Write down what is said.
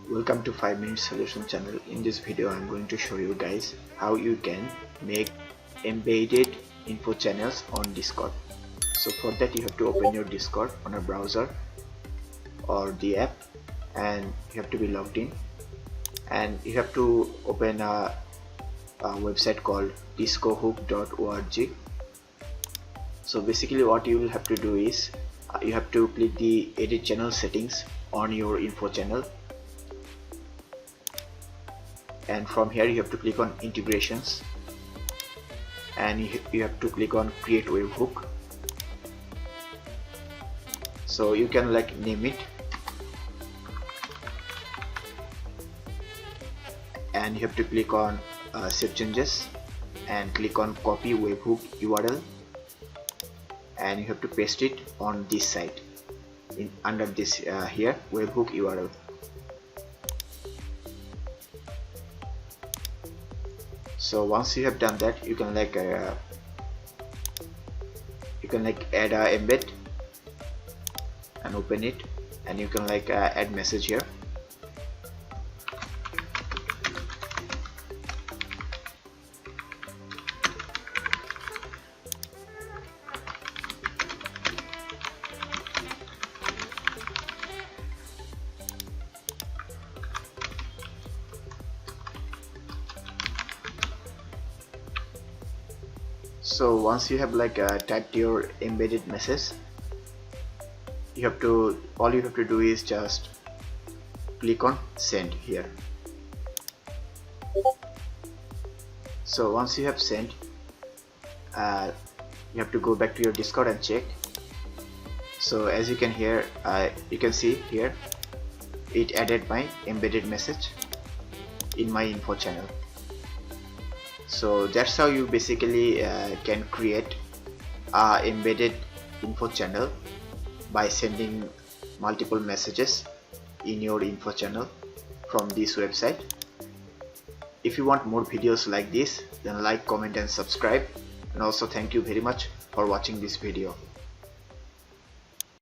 Welcome to 5 Minute Solution channel. In this video I'm going to show you guys how you can make embedded info channels on Discord. So for that you have to open your Discord on a browser or the app, and you have to be logged in, and you have to open a website called discohook.org. So basically what you will have to do is you have to click the edit channel settings on your info channel, and from here you have to click on integrations, and you have to click on create webhook. So you can like name it, and you have to click on save changes and click on copy webhook URL, and you have to paste it on this site under this here webhook URL. So once you have done that, you can like add a embed and open it, and you can like add message here. So once you have like typed your embedded message, all you have to do is just click on send here. So once you have sent, you have to go back to your Discord and check. So as you can see here it added my embedded message in my info channel. So that's how you basically can create a embedded info channel by sending multiple messages in your info channel from this website. If you want more videos like this, then like, comment and subscribe, and also thank you very much for watching this video.